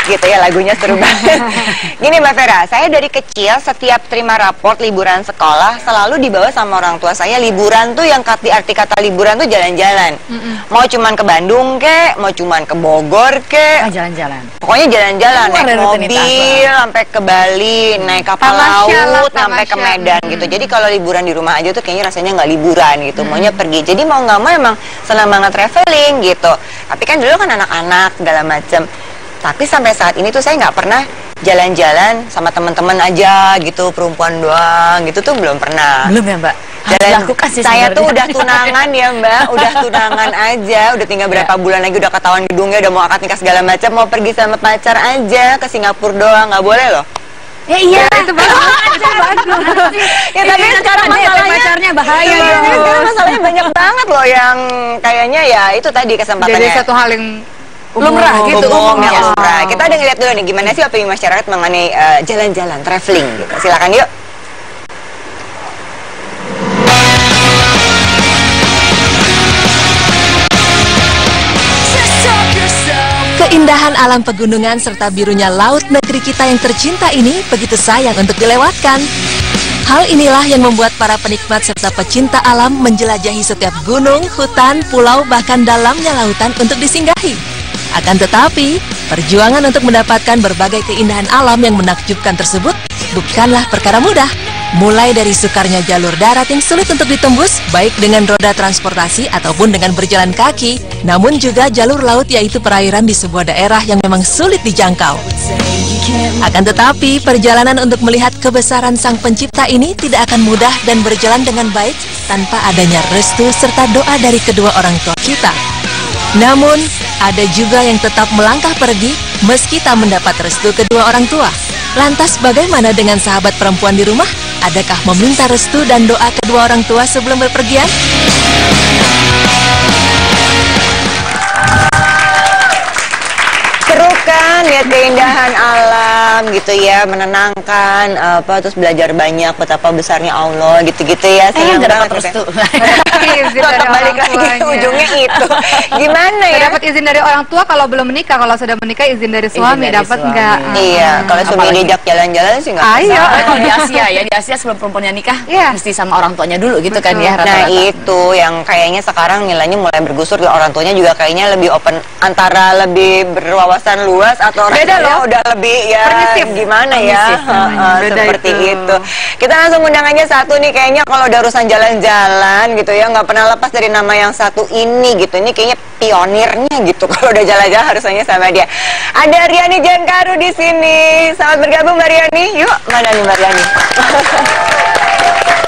gitu ya, lagunya seru banget. Gini Mbak Vera, saya dari kecil setiap terima raport liburan sekolah selalu dibawa sama orang tua saya. Liburan tuh yang arti kata liburan tuh jalan-jalan. Mau cuman ke Bandung kek, mau cuman ke Bogor kek, jalan-jalan. pokoknya jalan-jalan, naik mobil sampai ke Bali, naik kapal laut sampai ke Medan gitu. Jadi kalau liburan di rumah aja tuh kayaknya rasanya nggak liburan gitu, maunya pergi. Jadi mau nggak mau emang senang banget traveling gitu. Tapi kan dulu kan anak-anak segala macem. Tapi sampai saat ini tuh saya nggak pernah jalan-jalan sama teman-teman aja gitu, perempuan doang gitu tuh belum pernah. Belum ya Mbak? Saya tuh udah tunangan ya Mbak, udah tunangan aja, udah tinggal berapa bulan lagi udah ketahuan gedungnya, udah mau akad nikah segala macam, mau pergi sama pacar aja ke Singapura doang, nggak boleh loh. Ya iya, itu bagus. Ya tapi sekarang masalahnya pacarnya bahaya ya. Masalahnya banyak banget loh yang kayaknya ya itu tadi kesempatannya. Jadi satu hal yang lumrah gitu, umum ya, ya. lumrah. Kita udah ngeliat dulu nih gimana sih opini masyarakat mengenai jalan-jalan, traveling gitu. Silakan yuk. Keindahan alam pegunungan serta birunya laut negeri kita yang tercinta ini begitu sayang untuk dilewatkan. Hal inilah yang membuat para penikmat serta pecinta alam menjelajahi setiap gunung, hutan, pulau, bahkan dalamnya lautan untuk disinggahi. Akan tetapi, perjuangan untuk mendapatkan berbagai keindahan alam yang menakjubkan tersebut bukanlah perkara mudah. Mulai dari sukarnya jalur darat yang sulit untuk ditembus, baik dengan roda transportasi ataupun dengan berjalan kaki, namun juga jalur laut yaitu perairan di sebuah daerah yang memang sulit dijangkau. Akan tetapi, perjalanan untuk melihat kebesaran Sang Pencipta ini tidak akan mudah dan berjalan dengan baik tanpa adanya restu serta doa dari kedua orang tua kita. Namun, ada juga yang tetap melangkah pergi meski tak mendapat restu kedua orang tua. Lantas bagaimana dengan sahabat perempuan di rumah? Adakah meminta restu dan doa kedua orang tua sebelum berpergian? Seru kan lihat keindahan alam gitu ya, menenangkan terus belajar banyak betapa besarnya Allah gitu-gitu ya. Nggak dapat restu. Tetap balik lagi ujungnya itu. Gimana ya? Dapat izin dari orang tua kalau belum menikah, kalau sudah menikah izin dari suami dapat nggak? Iya, kalau suami diajak jalan-jalan sih nggak bisa. Kalau di Asia ya, di Asia sebelum perempuannya nikah mesti sama orang tuanya dulu gitu kan ya Nah rata-rata. itu yang kayaknya sekarang nilainya mulai bergusur, orang tuanya juga kayaknya lebih open, antara lebih berwawasan luas atau beda loh, udah lebih ya permisif. Gimana ya seperti itu. Kita langsung undang aja satu nih, kayaknya kalau udah urusan jalan-jalan gitu ya nggak pernah lepas dari nama yang satu ini gitu. Ini kayaknya pionirnya gitu kalau udah jalan-jalan harusnya sama dia. Ada Riani Jankaru di sini. Selamat bergabung Mbak Riani. Yuk, mana nih Mbak Riani?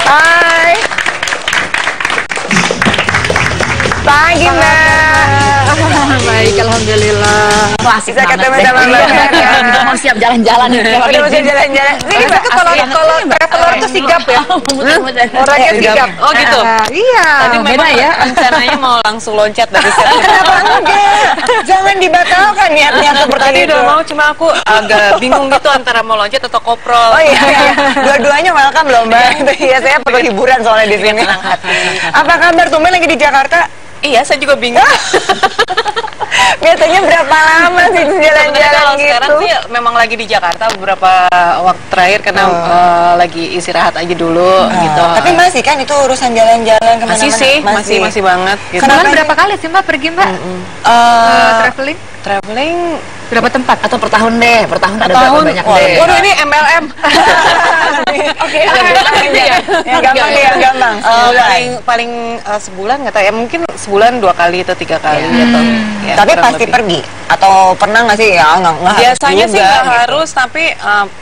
Hai. Pagi Mbak. Baik, alhamdulillah. Wah, asik Bisa banget ketemu deh. sama Mbak Vera. Udah mau siap jalan-jalan nih. Udah mau jalan-jalan. Ini Mbak, Kalau traveler itu sigap ya. Orangnya sigap. Oh gitu. Iya. Tadi beda memang ya. rencananya mau langsung loncat dari set. Kenapa enggak? Jangan dibatalkan niatnya seperti Tadi itu. udah mau, cuma aku agak bingung gitu antara mau loncat atau koprol. Oh iya. Dua-duanya welcome loh Mbak. Iya, saya perlu hiburan soalnya di sini. Apa kabar? Tumben lagi di Jakarta? Iya, saya juga bingung. Biasanya berapa lama sih jalan-jalan Kalau gitu? sekarang sih memang lagi di Jakarta beberapa waktu terakhir karena lagi istirahat aja dulu gitu. Tapi masih kan itu urusan jalan-jalan kemana-mana? masih sih, masih banget gitu. Sebulan berapa kali sih Mbak pergi Mbak? Traveling? Traveling Berapa tempat? Atau per tahun deh, per tahun ada berapa banyak deh. Waduh, ini MLM. Oke, yang gampang nih, yang gampang. paling sebulan nggak tahu ya, mungkin sebulan 2 kali atau 3 kali atau ya, Tapi kurang pasti lebih. pergi? Atau pernah nggak sih? Ya nggak harus Biasanya sih juga, nggak gitu. harus, tapi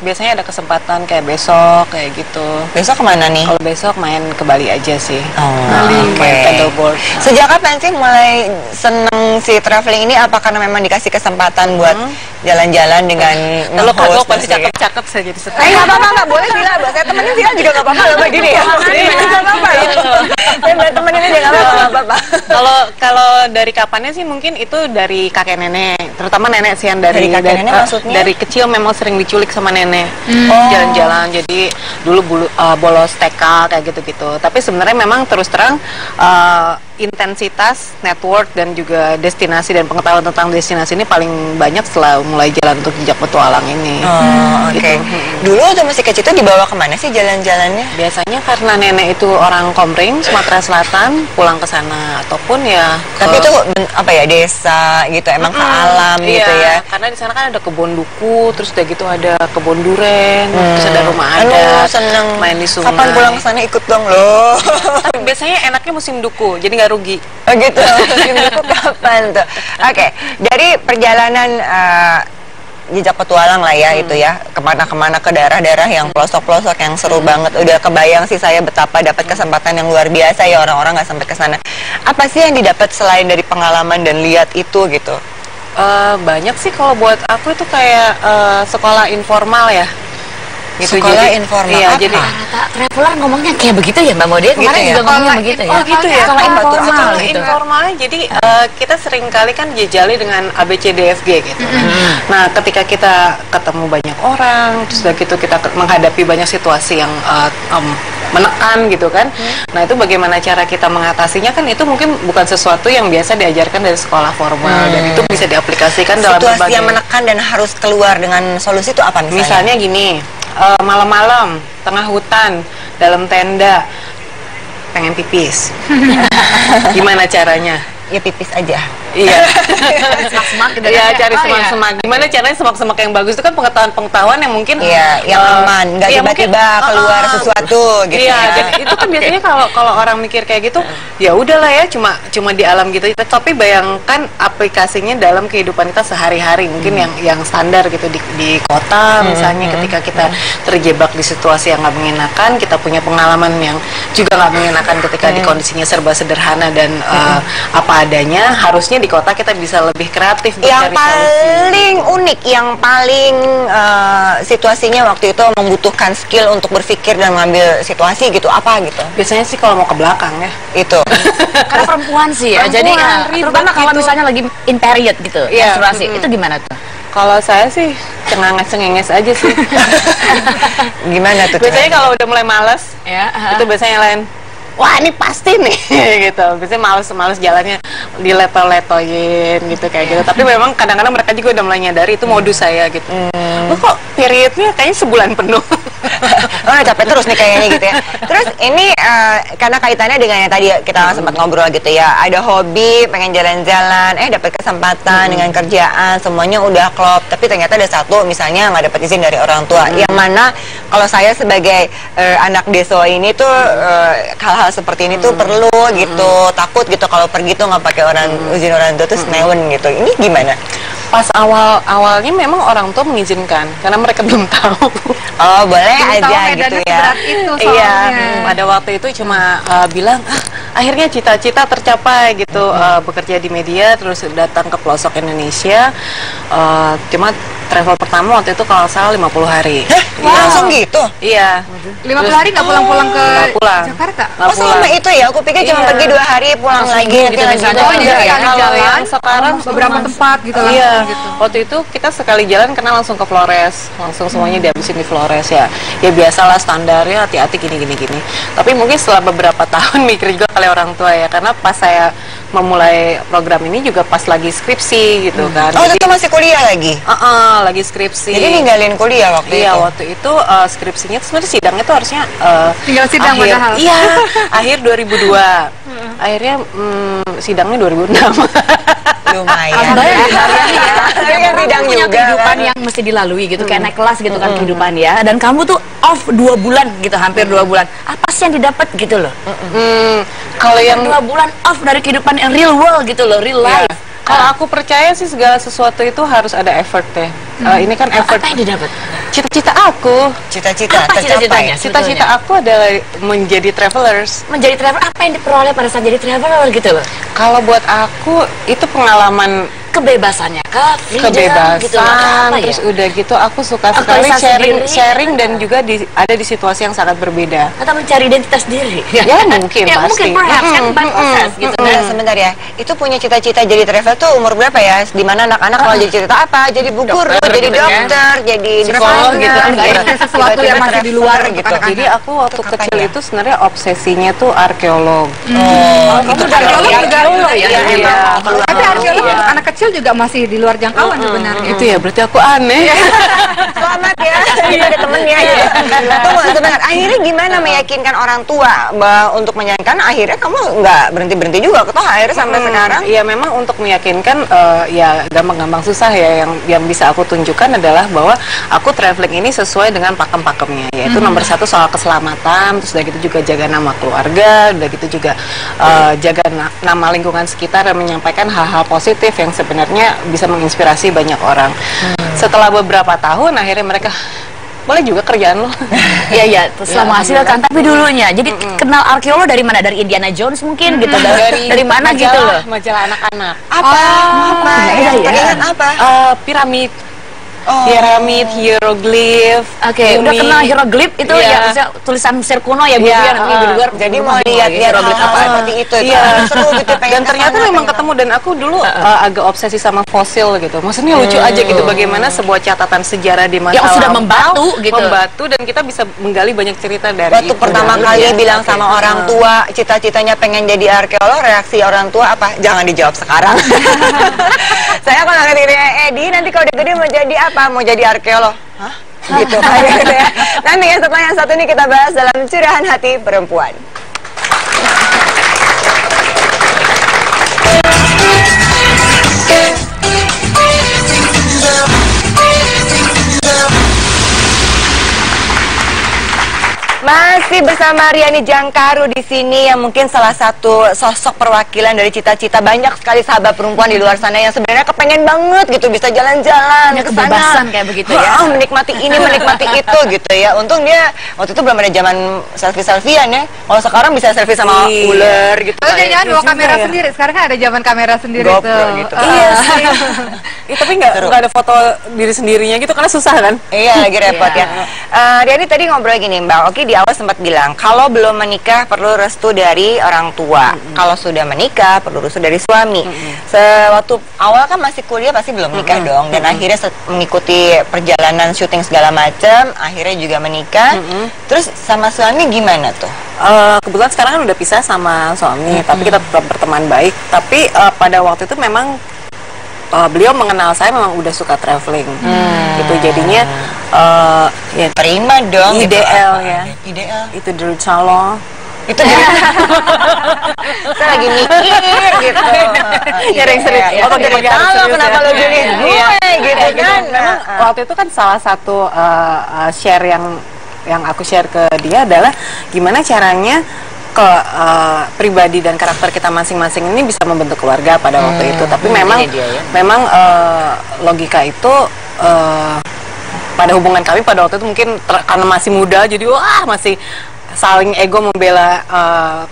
biasanya ada kesempatan kayak besok kayak gitu. Besok kemana nih? Kalau besok main ke Bali aja sih. Bali. Main paddleboard. Sejak kapan sih mulai seneng si traveling ini? Apa karena memang dikasih kesempatan buat jalan-jalan dengan Kalau kagok host pada dan sebagainya? cakep-cakep saya jadi setel. Nggak apa-apa, nggak boleh Vila. Saya temenin Vila juga nggak apa-apa loh begini ya. Nggak apa-apa. Saya temenin aja nggak apa-apa. Kalau dari kapannya sih mungkin itu dari kakek nenek, terutama nenek sih yang dari kakek nenek maksudnya? Dari kecil memang sering diculik sama nenek, jalan-jalan. Jadi dulu bolos TK kayak gitu-gitu. Tapi sebenarnya memang terus terang intensitas, network dan juga destinasi dan pengetahuan tentang destinasi ini paling banyak setelah mulai jalan untuk jejak petualang ini. Oke. Dulu waktu masih kecil itu dibawa kemana sih jalan-jalannya? Biasanya karena nenek itu orang Komering, Sumatera Selatan, pulang ke sana ataupun ya. Tapi itu apa ya, desa gitu, emang ke alam gitu ya? Karena di sana kan ada kebun duku, terus udah gitu ada kebun duren, terus ada rumah adat, seneng. main di sungai. Kapan pulang ke sana ikut dong loh. Tapi biasanya enaknya musim duku, jadi nggak rugi. Oh gitu, musim duku kapan tuh? Oke, dari perjalanan jejak petualang lah ya itu ya, kemana-kemana ke daerah-daerah yang pelosok-pelosok yang seru banget. Udah kebayang sih saya betapa dapat kesempatan yang luar biasa ya, orang-orang nggak sampai ke sana. Apa sih yang didapat selain dari pengalaman dan lihat itu gitu? Banyak sih kalau buat aku itu kayak sekolah informal ya. Gitu, sekolah informal iya, apa? Jadi rata traveler ngomongnya kayak begitu ya Mbak Mode? Kemarin ya? juga ngomongnya begitu ya? Oh gitu ya? Sekolah informal gitu. Informalnya jadi kita sering kali kan jejali dengan ABCDFG gitu. Nah ketika kita ketemu banyak orang, terus udah gitu kita menghadapi banyak situasi yang menekan gitu kan. Nah itu bagaimana cara kita mengatasinya, kan itu mungkin bukan sesuatu yang biasa diajarkan dari sekolah formal dan itu bisa diaplikasikan dalam situasi berbagai yang menekan dan harus keluar dengan solusi itu apa misalnya? Misalnya gini, malam-malam tengah hutan dalam tenda pengen pipis. Gimana caranya? Ya pipis aja. Iya. Semak-semak gitu. Iya, cari semak-semak. Gimana caranya semak-semak yang bagus itu kan pengetahuan-pengetahuan yang mungkin yang aman, nggak tiba-tiba keluar sesuatu gitu iya, ya. dan itu kan biasanya kalau orang mikir kayak gitu, ya udahlah ya, cuma di alam gitu. Tapi bayangkan aplikasinya dalam kehidupan kita sehari-hari, mungkin yang standar gitu di kota misalnya, ketika kita terjebak di situasi yang nggak mengenakan, kita punya pengalaman yang juga nggak mengenakan ketika di kondisinya serba sederhana dan apa adanya, harusnya di kota kita bisa lebih kreatif. Yang paling unik, yang paling situasinya waktu itu membutuhkan skill untuk berpikir dan mengambil situasi gitu, apa gitu? Biasanya sih kalau mau ke belakang ya. Itu. Karena perempuan sih ya, jadi terutama kalau misalnya lagi in period gitu, menstruasi, itu gimana tuh? Kalau saya sih cengenges aja sih. Gimana tuh? Biasanya kalau udah mulai males, itu biasanya lain. Wah ini pasti nih gitu. Biasanya males jalannya dileto-letoin gitu kayak gitu. Tapi memang kadang-kadang mereka juga udah mulai nyadari itu modus saya gitu. Lo kok periodnya kayaknya sebulan penuh. Oh capek terus nih kayaknya gitu ya. Terus ini karena kaitannya dengan yang tadi kita sempat ngobrol gitu ya. Ada hobi, pengen jalan-jalan, dapat kesempatan dengan kerjaan, semuanya udah klop. Tapi ternyata ada satu misalnya nggak dapat izin dari orang tua. Yang mana kalau saya sebagai anak deso ini tuh hal-hal seperti ini tuh perlu gitu. Takut gitu kalau pergi tuh nggak pakai izin orang tua tuh senewen gitu. Ini gimana? Pas awalnya memang orang tua mengizinkan karena mereka belum tahu. Oh boleh aja gitu ya. Iya, pada waktu itu cuma bilang akhirnya cita-cita tercapai gitu, bekerja di media terus datang ke pelosok Indonesia. Cuma travel pertama waktu itu kalau salah 50 hari. Langsung gitu? Iya. 50 hari nggak pulang-pulang ke Jakarta? Oh selama itu ya, aku pikir cuma pergi 2 hari pulang lagi gitu misalnya. Oh jadi kalau yang sekarang beberapa tempat gitu iya, gitu. waktu itu kita sekali jalan karena langsung ke Flores, langsung semuanya dihabisin di Flores ya. Ya biasalah standarnya, hati-hati gini. Tapi mungkin setelah beberapa tahun mikir juga kali orang tua ya, karena pas saya memulai program ini juga pas lagi skripsi gitu kan. Oh itu masih kuliah lagi? Lagi skripsi. Jadi ninggalin kuliah waktu itu? Iya waktu itu skripsinya sebenarnya sidangnya tuh harusnya tinggal sidang padahal. Iya, akhir 2002. Akhirnya sidangnya 2006. Lumayan. Kan sidang punya kehidupan yang mesti dilalui gitu, kayak naik kelas gitu kan kehidupan ya. Dan kamu tuh off 2 bulan gitu, hampir 2 bulan. Apa sih yang didapat gitu loh? Kalau yang 2 bulan off dari kehidupan yang real world gitu loh, real life. Kalau aku percaya sih segala sesuatu itu harus ada effort ya. Ini kan effort. Apa yang didapat? Cita-cita aku. Cita-cita Apa tercapai. cita-citanya? Cita-cita aku adalah menjadi travelers. Menjadi traveler, apa yang diperoleh pada saat jadi traveler gitu loh? Kalau buat aku itu pengalaman Kebebasannya kah? Freedom, kebebasan, gitu loh. Apa terus ya? udah gitu aku suka sekali Aktualisasi sharing dan juga ada di situasi yang sangat berbeda. Atau mencari identitas diri? Ya mungkin Ya pasti. mungkin perhaps kan by process gitu. Nah, sebentar ya. Itu punya cita-cita jadi travel tuh umur berapa ya? Di mana anak-anak kalau jadi cerita apa? Jadi bu guru, Dokter jadi gitu kan. dokter, jadi Psikolog gitu kan. Nggak ada sesuatu yang masih di luar gitu. Jadi aku waktu Itu kecil kapan ya? itu sebenarnya obsesinya tuh arkeolog. Oh, Kamu itu udah arkeolog juga ya. ya? Iya. Tapi arkeolog anak kecil juga masih di luar jangkauan sebenarnya. Itu ya berarti aku aneh. Selamat ya, kita ada temennya ya. Tunggu sebentar, akhirnya gimana meyakinkan orang tua bahwa untuk menyayankan, akhirnya kamu nggak berhenti-berhenti juga, toh akhirnya sampai sekarang. Iya memang untuk meyakinkan ya gampang-gampang susah ya, yang bisa aku tunjukkan adalah bahwa aku traveling ini sesuai dengan pakem-pakemnya, yaitu nomor satu soal keselamatan, terus udah gitu juga jaga nama keluarga, udah gitu juga jaga nama lingkungan sekitar dan menyampaikan hal-hal positif yang sebenarnya bisa menginspirasi banyak orang. Setelah beberapa tahun akhirnya mereka boleh juga kerjaan lo. Iya iya, setelah menghasilkan. Tapi dulunya, jadi kenal arkeolog dari mana? Dari Indiana Jones mungkin gitu? Dari mana gitu loh? Majalah anak-anak. Apa? Apa? Yang teringat apa? Piramid. Piramid, hieroglif. Oke, udah kenal hieroglif itu Iya. ya, maksudnya tulisan Mesir kuno ya Bu Iya, ya, nanti di luar. Jadi mau lihat-lihat hal-hal seperti itu. Iya. Seru gitu, pengen Dan ternyata kesana, memang pengen ketemu, dan aku dulu agak obsesi sama fosil gitu. Maksudnya lucu aja gitu, bagaimana sebuah catatan sejarah di masa Yang sudah lampau membatu gitu. membatu, dan kita bisa menggali banyak cerita dari Waktu itu. pertama Dan kali biasa, bilang kayak sama gitu. orang tua cita-citanya pengen jadi arkeolog, reaksi orang tua apa? Jangan dijawab sekarang. Saya kalau ngerti Edi nanti kalau udah gede mau jadi apa? Mau jadi arkeolog? Hah? Gitu gitu ya. Nanti ya setelah yang satu ini kita bahas dalam Curahan Hati Perempuan. Masih bersama Riani Jangkaru di sini, yang mungkin salah satu sosok perwakilan dari cita-cita banyak sekali sahabat perempuan di luar sana yang sebenarnya kepengen banget gitu bisa jalan-jalan Punya ke sana. kebebasan kayak begitu ya. Menikmati ini, menikmati itu gitu ya. Untung dia waktu itu belum ada zaman selfie-selfian ya. Kalau sekarang bisa selfie sama Iya. ular gitu. Kalau jangan bawa juga kamera ya. sendiri. Sekarang kan ada zaman kamera sendiri GoPro tuh. gitu. Iya sih. Tapi nggak ada foto diri sendirinya gitu karena susah kan? Iya, lagi repot ya. Riani tadi ngobrol gini, Mbak Oki di awal sempat bilang kalau belum menikah perlu restu dari orang tua. Kalau sudah menikah perlu restu dari suami. Sewaktu awal kan masih kuliah pasti belum nikah dong, dan akhirnya mengikuti perjalanan syuting segala macam, akhirnya juga menikah. Terus sama suami gimana tuh? Kebetulan sekarang kan udah pisah sama suami, tapi kita tetap berteman baik. Tapi pada waktu itu memang beliau mengenal saya memang udah suka traveling, gitu. Jadinya ya Terima dong. IDL ya. Ideal. Itu dari calon. Itu dia. Saya lagi mikir gitu. Nyari yang serius. Ya, Oh, jadi pakai harus kalau serius kenapa ya. lo pilih gue gitu kan. Memang waktu itu kan salah satu share yang aku share ke dia adalah gimana caranya ke pribadi dan karakter kita masing-masing ini bisa membentuk keluarga pada waktu itu. Tapi memang logika itu pada hubungan kami pada waktu itu mungkin karena masih muda, jadi masih saling ego membela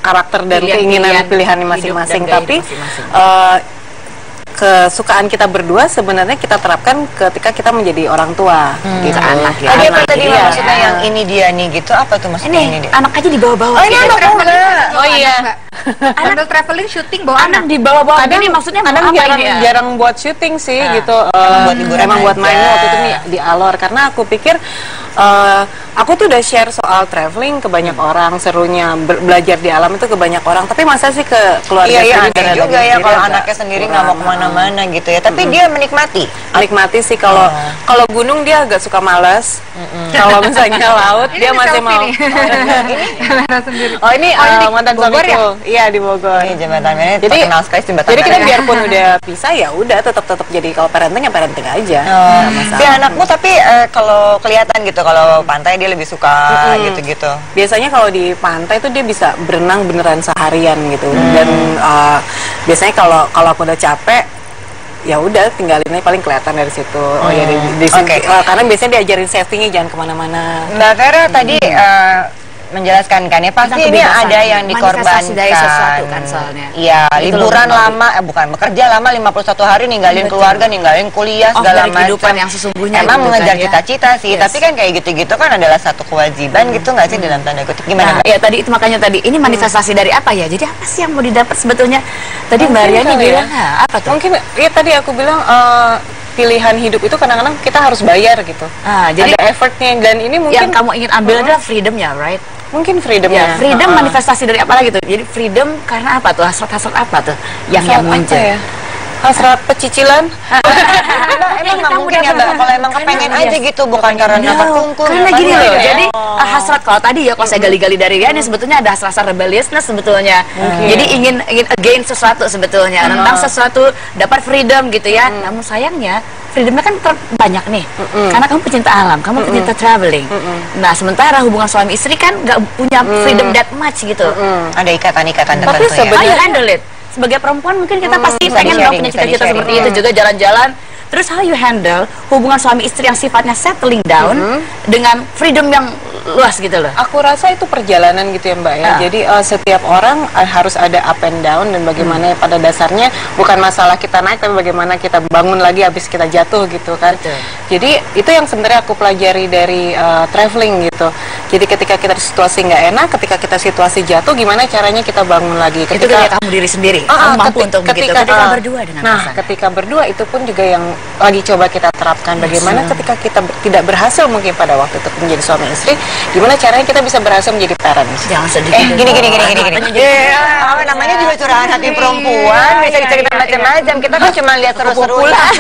karakter dan keinginan pilihannya masing-masing. Tapi kesukaan kita berdua sebenarnya kita terapkan ketika kita menjadi orang tua gitu. Anak ya. Tadi apa anak, tadi iya. maksudnya yang ini dia nih gitu, apa tuh maksudnya ini Ini dia? anak aja dibawa-bawa. Oh, ini gitu. anak enggak. Oh iya. Sambil traveling syuting bawa Anak anak. dibawa-bawa. Kadang Ini maksudnya mau kadang apa ini ya? jarang buat syuting sih gitu. buat hiburan Emang buat aja. main waktu itu di Alor, karena aku pikir aku tuh udah share soal traveling ke banyak orang, serunya belajar di alam itu ke banyak orang. Tapi masa sih ke keluarga Iya, sendiri aneh dan juga lagi ya sendiri kalau agak anaknya sendiri nggak mau kemana-mana gitu ya. Tapi dia menikmati. Nikmati sih. Kalau gunung dia agak suka malas. Kalau misalnya laut Ini dia di masih selfie mau. nih. Kamera sendiri. Oh ini di mantan Bogor suamiku. Iya di Bogor. Ini jembatan ini Jadi terkenal sekali jembatan. Jadi kita Merah. biarpun udah pisah ya udah tetap jadi kalau parenting ya parenting aja. Si anakmu tapi kalau kelihatan gitu kalau pantai dia lebih suka gitu-gitu. Biasanya kalau di pantai itu dia bisa berenang beneran seharian gitu. Dan biasanya kalau aku udah capek ya udah tinggalin aja, paling kelihatan dari situ. Oh ya di sini. Karena biasanya diajarin safety-nya jangan kemana-mana. Mbak Vera tadi menjelaskan kan ya, pasti ini ada yang dikorbankan dari sesuatu kan soalnya. Iya, liburan lama, bukan bekerja lama 51 hari, ninggalin keluarga, ninggalin kuliah, segala macam. Kehidupan yang sesungguhnya. Emang mengejar cita-cita sih, tapi kan kayak gitu-gitu kan adalah satu kewajiban gitu nggak sih dalam tanda kutip. Gimana Mbak? Ya tadi itu makanya tadi ini manifestasi dari apa ya? Jadi apa sih yang mau didapat sebetulnya? Tadi Mbak Riani bilang apa tuh? Mungkin ya tadi aku bilang pilihan hidup itu kadang-kadang kita harus bayar gitu. Jadi ada effortnya, dan ini mungkin yang kamu ingin ambil adalah freedomnya, right? Mungkin freedomnya. Freedom manifestasi dari apa lagi tuh? Jadi freedom karena apa tuh? Hasrat-hasrat apa tuh yang muncul? Ya? Hasrat pecicilan. Emang mungkin ya Mbak, kalau emang kepengen aja gitu, bukan karena terkungkung. Karena gini loh, jadi hasrat kalau tadi ya, kalau saya gali-gali dari Riani sebetulnya ada hasrat rebelliousness sebetulnya. Jadi ingin against sesuatu sebetulnya, tentang sesuatu, dapat freedom gitu ya. Namun sayangnya freedomnya kan banyak nih, karena kamu pecinta alam, kamu pecinta traveling. Nah sementara hubungan suami istri kan nggak punya freedom that much gitu. Ada ikatan-ikatan tertentu. Tapi sebenarnya you handle it. Sebagai perempuan mungkin kita pasti pengen dong punya cita-cita seperti itu juga, jalan-jalan. Terus how you handle hubungan suami istri yang sifatnya settling down dengan freedom yang luas gitu loh? Aku rasa itu perjalanan gitu ya Mbak ya. Jadi setiap orang harus ada up and down, dan bagaimana pada dasarnya bukan masalah kita naik, tapi bagaimana kita bangun lagi habis kita jatuh gitu kan. Jadi itu yang sebenarnya aku pelajari dari traveling gitu. Jadi ketika kita situasi nggak enak, ketika kita situasi jatuh, gimana caranya kita bangun lagi. Itu kayak kamu diri sendiri, kamu mampu untuk begitu. Ketika berdua dengan pasangan. Ketika berdua itu pun juga yang lagi coba kita terapkan. Bagaimana ketika kita tidak berhasil mungkin pada waktu itu menjadi suami istri, gimana caranya kita bisa berhasil menjadi parents. Jangan sedih. Gini. Namanya juga curahan hati perempuan, bisa diceritakan macam-macam. Kita kan cuma lihat seru-seruan.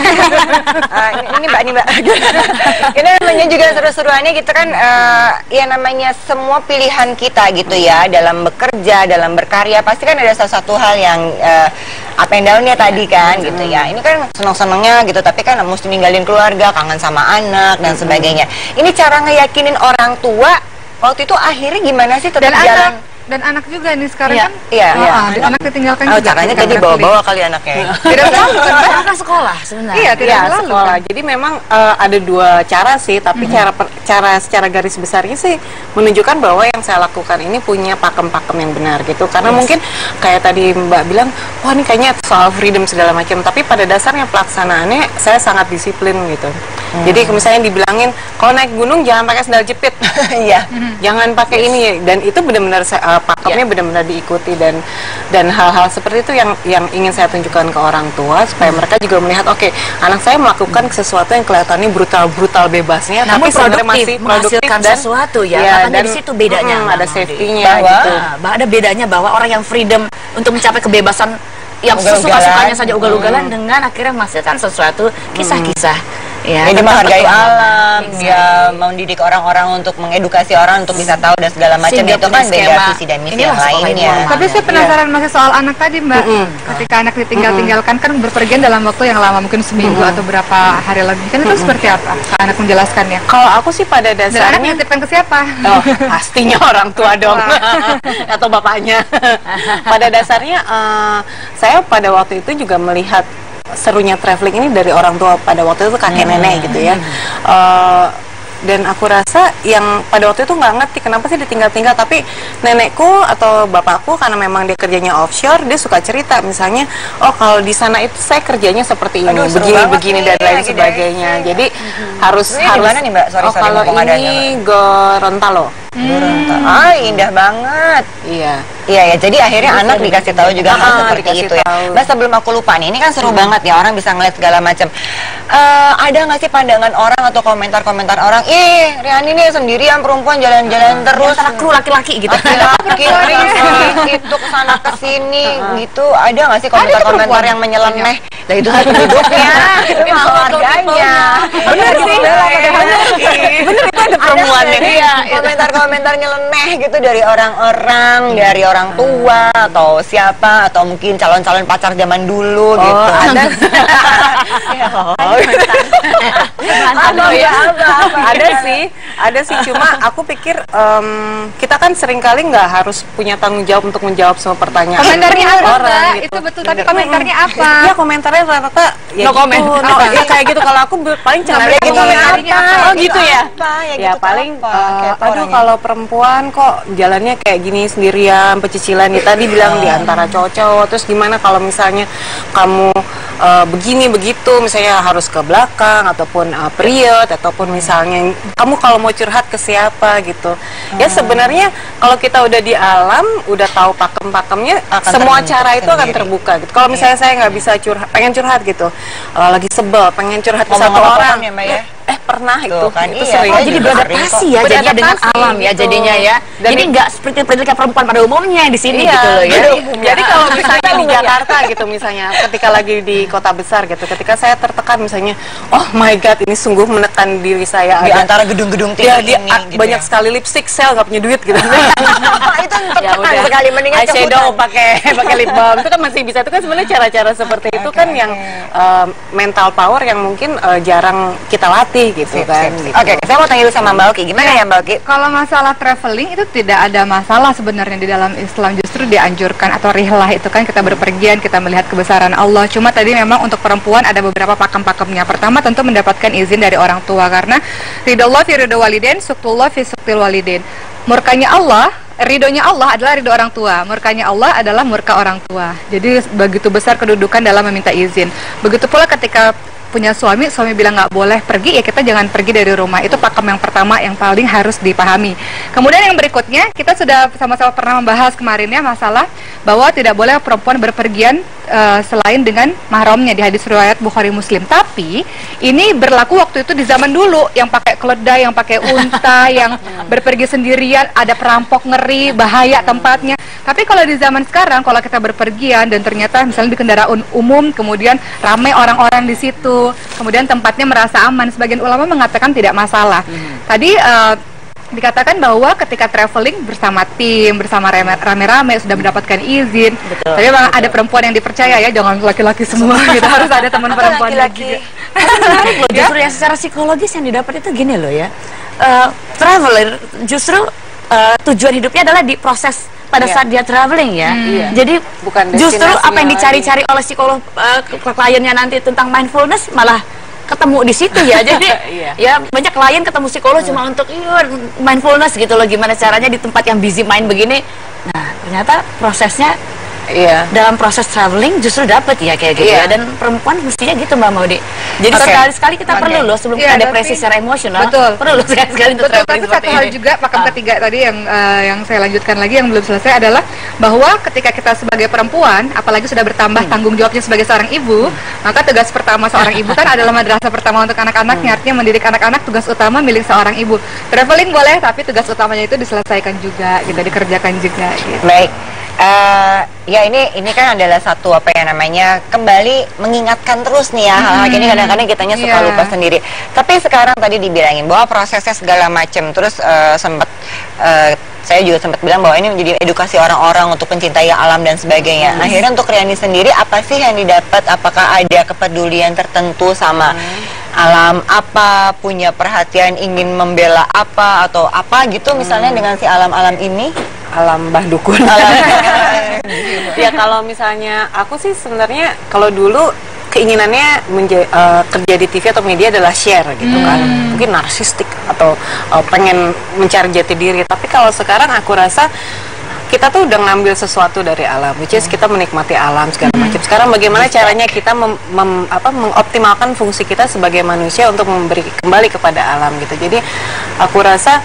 Ini Mbak. Ini namanya juga seru-seruannya gitu kan. Ya namanya semua pilihan kita gitu ya, dalam bekerja, dalam berkarya, pasti kan ada salah satu hal yang up and down-nya tadi kan gitu ya. Ini kan senang-senangnya gitu, tapi kan mesti ninggalin keluarga, kangen sama anak dan sebagainya. Ini cara ngeyakinin orang tua waktu itu akhirnya gimana sih tetap jalan? Dan anak juga nih sekarang kan. Anak ditinggalkan juga. Caranya tadi bawa-bawa kali anaknya. Tidak selalu kan sekolah sebenarnya. Iya, tidak selalu sekolah. Jadi memang ada dua cara sih, tapi cara secara garis besarnya sih menunjukkan bahwa yang saya lakukan ini punya pakem-pakem yang benar gitu. Karena mungkin kayak tadi Mbak bilang, wah ini kayaknya soal freedom segala macam, tapi pada dasarnya pelaksanaannya saya sangat disiplin gitu. Jadi misalnya dibilangin kalau naik gunung jangan pakai sandal jepit. Iya. Jangan pakai ini, dan itu benar-benar pakemnya benar-benar diikuti, dan hal-hal seperti itu yang ingin saya tunjukkan ke orang tua supaya mereka juga melihat anak saya melakukan sesuatu yang kelihatannya brutal bebasnya, namun tapi sebenarnya masih menghasilkan dan sesuatu ya. Makanya di situ bedanya ada safety-nya gitu. Ada bedanya bahwa orang yang freedom untuk mencapai kebebasan yang suka-sukanya saja ugal-ugalan dengan akhirnya menghasilkan sesuatu kisah-kisah. Ya, dia menghargai alam, dia mendidik orang-orang untuk mengedukasi orang untuk bisa tahu dan segala macam. Itu kan beda visi dan misi yang lainnya. Tapi saya penasaran masih soal anak tadi Mbak. Ketika anak ditinggalkan kan berpergian dalam waktu yang lama, mungkin seminggu atau berapa hari lagi. Kan itu seperti apa anak menjelaskannya? Kalau aku sih pada dasarnya. Dan anak dititipkan ke siapa? Pastinya orang tua dong. Atau bapaknya. Pada dasarnya saya pada waktu itu juga melihat serunya traveling ini dari orang tua pada waktu itu, kakek nenek gitu ya. Dan aku rasa yang pada waktu itu nggak ngerti kenapa sih ditinggal-tinggal, tapi nenekku atau bapakku karena memang dia kerjanya offshore, dia suka cerita misalnya, kalau di sana itu saya kerjanya seperti ini, begini dan lain sebagainya. Jadi harus mana nih Mbak? Sorry, kalau ini Gorontalo. Indah banget. Iya, jadi akhirnya anak dikasih tahu juga hal seperti itu ya. Mbak, sebelum aku lupa nih, ini kan seru banget ya, orang bisa ngeliat segala macam. Ada nggak sih pandangan orang atau komentar-komentar orang, Riani nih sendirian perempuan jalan-jalan terus, antara kru laki-laki gitu. Laki-laki gitu kesana kesini gitu. Ada nggak sih komentar-komentar yang menyeleneh? Nah itu hidupnya, itu keluarganya. Bener sih. Bener itu ada perempuannya. Komentar-komentar nyeleneh gitu dari orang-orang, dari orang tua atau siapa, atau mungkin calon-calon pacar zaman dulu gitu. Ada sih. Cuma aku pikir kita kan seringkali nggak harus punya tanggung jawab untuk menjawab semua pertanyaan. Komentarnya apa orang Mbak? gitu. Itu betul, tapi komentarnya apa? Ya komentar komentarnya rata-rata ya No gitu, comment. ya kayak gitu. Kalau aku paling celana gitu apa? Oh gitu ya. Ya Ya gitu paling apa? Kepo aduh orangnya. kalau perempuan kok jalannya kayak gini sendirian, pecicilan ya tadi bilang di antara cowok-cowok. Terus gimana kalau misalnya kamu begini begitu, misalnya harus ke belakang ataupun period ataupun misalnya kamu kalau mau curhat ke siapa gitu. Ya sebenarnya kalau kita udah di alam, udah tahu pakem-pakemnya, Akan semua terbentuk cara itu akan sendiri. terbuka gitu. Kalau misalnya saya nggak bisa curhat, pengen curhat gitu, lagi sebel, pengen curhat ke satu Ngomong orang, apa-apa ya, Mbak, ya? pernah Tuh, kan, itu iya. sering. Oh, jadi beradaptasi ya jadinya dengan Beradaptasi, alam ya gitu. jadinya ya. Dan Jadi nggak seperti kayak perempuan pada umumnya di sini Iya, gitu loh ya. jadi kalau misalnya di Jakarta gitu misalnya, ketika lagi di kota besar gitu, ketika saya tertekan misalnya, oh my god ini sungguh menekan diri saya. Di Ada- antara gedung-gedung tinggi ya, ini gitu banyak ya. sekali lipstick, saya nggak punya duit gitu. Itu tertekan sekali, mendingan ke eyeshadow hutan. pakai lip balm itu kan masih bisa. Itu kan sebenarnya cara-cara seperti itu kan yang mental power yang mungkin jarang kita latih gitu kan. Gitu. Oke, saya mau tanya dulu sama Mbak Oki. Gimana ya Mbak Oki? Kalau masalah traveling itu tidak ada masalah sebenarnya di dalam Islam, justru dianjurkan atau rihlah itu kan kita berpergian, kita melihat kebesaran Allah. Cuma tadi memang untuk perempuan ada beberapa pakem-pakemnya. Pertama tentu mendapatkan izin dari orang tua karena ridallah fi ridho walidain, suktullah fi suktil walidain. Murkanya Allah, ridhonya Allah adalah ridho orang tua, murkanya Allah adalah murka orang tua. Jadi begitu besar kedudukan dalam meminta izin. Begitu pula ketika punya suami bilang nggak boleh pergi, ya kita jangan pergi dari rumah. Itu pakem yang pertama yang paling harus dipahami. Kemudian yang berikutnya, kita sudah sama-sama pernah membahas kemarinnya masalah bahwa tidak boleh perempuan berpergian selain dengan mahramnya di hadis riwayat Bukhari Muslim. Tapi ini berlaku waktu itu di zaman dulu, yang pakai keledai, yang pakai unta, yang berpergi sendirian, ada perampok ngeri, bahaya tempatnya. Tapi kalau di zaman sekarang, kalau kita berpergian dan ternyata misalnya di kendaraan umum, kemudian ramai orang-orang di situ, kemudian tempatnya merasa aman, sebagian ulama mengatakan tidak masalah. Tadi dikatakan bahwa ketika traveling bersama tim, bersama rame-rame sudah mendapatkan izin. Betul, Tapi memang ada perempuan yang dipercaya ya, jangan laki-laki semua gitu, harus ada teman perempuan laki-laki? Menarik loh, justru yang secara psikologis yang didapat itu gini loh ya. Traveler justru tujuan hidupnya adalah di proses pada saat dia traveling ya. Jadi Bukan justru destinasinya apa yang lagi. dicari-cari oleh psikolog ke kliennya nanti tentang mindfulness malah ketemu di situ ya. Jadi ya banyak klien ketemu psikolog cuma untuk mindfulness gitu loh, gimana caranya di tempat yang busy mind begini. Nah, ternyata prosesnya dalam proses traveling justru dapat ya kayak gitu ya. Dan perempuan mestinya gitu Mbak Maudi. Jadi sekali-sekali kita perlu loh sebelum kita depresi secara emosional. Betul. Perlu loh sekali-sekali untuk Betul, traveling tapi satu seperti hal ini. juga, pakem ketiga tadi yang saya lanjutkan lagi yang belum selesai adalah bahwa ketika kita sebagai perempuan, apalagi sudah bertambah tanggung jawabnya sebagai seorang ibu, maka tugas pertama seorang ibu kan adalah madrasah pertama untuk anak-anaknya, artinya mendidik anak-anak tugas utama milik seorang ibu. Traveling boleh, tapi tugas utamanya itu diselesaikan juga, gitu, dikerjakan juga. Gitu. Baik. Ya ini kan adalah satu apa ya namanya, kembali mengingatkan terus nih ya hal-hal ini kadang-kadang kitanya suka lupa sendiri. Tapi sekarang tadi dibilangin bahwa prosesnya segala macam, terus sempat saya juga sempat bilang bahwa ini menjadi edukasi orang-orang untuk mencintai alam dan sebagainya. Akhirnya untuk Riani sendiri apa sih yang didapat? Apakah ada kepedulian tertentu sama alam, apa punya perhatian ingin membela apa atau apa gitu misalnya dengan si alam-alam ini? Alam Mbah Dukun. Ya kalau misalnya aku sih sebenarnya kalau dulu keinginannya kerja di TV atau media adalah share gitu kan, mungkin narsistik atau pengen mencari jati diri. Tapi kalau sekarang aku rasa kita tuh udah ngambil sesuatu dari alam, which is kita menikmati alam segala macam. Sekarang bagaimana caranya kita mengoptimalkan fungsi kita sebagai manusia untuk memberi kembali kepada alam gitu. Jadi aku rasa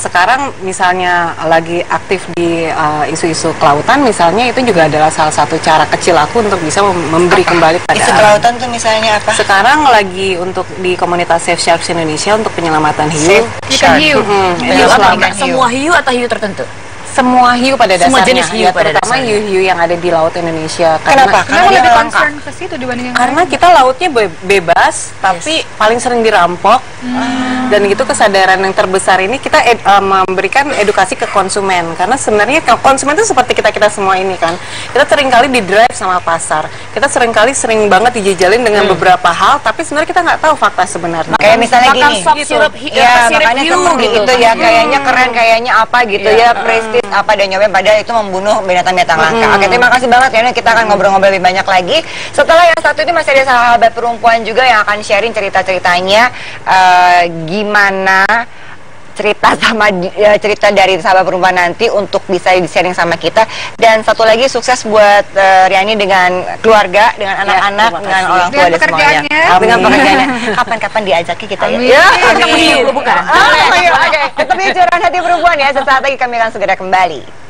sekarang misalnya lagi aktif di isu-isu kelautan misalnya, itu juga adalah salah satu cara kecil aku untuk bisa memberi kembali pada Isu alam. kelautan tuh misalnya apa? Sekarang lagi untuk di komunitas Save Sharks Indonesia untuk penyelamatan hiu. Ikan hiu. Hiu apa? Selama- Semua hiu atau hiu tertentu? Semua hiu pada dasarnya, Semua jenis hiu ya, pada terutama dasarnya. hiu-hiu yang ada di laut Indonesia. Kenapa? Kenapa dia lebih langka. concern ke situ dibanding yang Karena lain? kita lautnya bebas, tapi paling sering dirampok. Dan itu kesadaran yang terbesar ini kita memberikan edukasi ke konsumen. Karena sebenarnya konsumen itu seperti kita semua ini kan. Kita seringkali di drive sama pasar. Kita sering banget dijejalin dengan beberapa hal, tapi sebenarnya kita nggak tahu fakta sebenarnya. Kayak misalnya Makan gini. sop gitu. sirup Ya, sirip makanya hiu tuh gitu ya, kayaknya keren, kayaknya apa gitu ya, prestis dan nyobain padahal itu membunuh binatang-binatang langka. Oke, terima kasih banget ya. Kita akan ngobrol-ngobrol lebih banyak lagi. Setelah yang satu ini masih ada sahabat perempuan juga yang akan sharing cerita-ceritanya gimana cerita dari sahabat perempuan nanti untuk bisa di-sharing sama kita. Dan satu lagi sukses buat Riani dengan keluarga, dengan anak-anak, dengan orang tua dan semuanya. Dengan pekerjaannya. Kapan-kapan diajaki kita ya. Amin. Bukan. Oke, tetap di Curahan Hati Perempuan ya. Sesaat lagi kami akan segera kembali.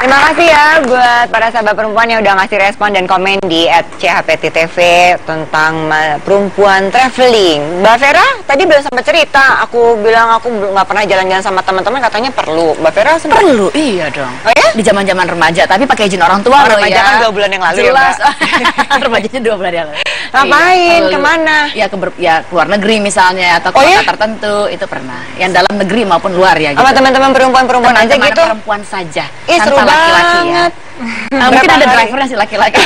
Terima kasih ya buat para sahabat perempuan yang udah ngasih respon dan komen di @chpttv tentang perempuan traveling. Mbak Vera tadi belum sempat cerita, aku bilang aku nggak pernah jalan-jalan sama teman-teman, katanya perlu. Mbak Vera sempat? Perlu, iya dong. Oh ya? Di zaman-zaman remaja, tapi pakai izin orang tua loh remaja ya. kan 2 bulan yang lalu. Jelas. Ya, Remajanya 2 bulan yang lalu. Ngapain? Iya, kemana? Ya ke luar negeri misalnya, atau ke kota tertentu, itu pernah. Yang dalam negeri maupun luar ya gitu. Sama teman-teman perempuan-perempuan aja gitu? Perempuan saja. Ih, seru laki-laki ya. Mungkin ada drivernya sih laki-laki.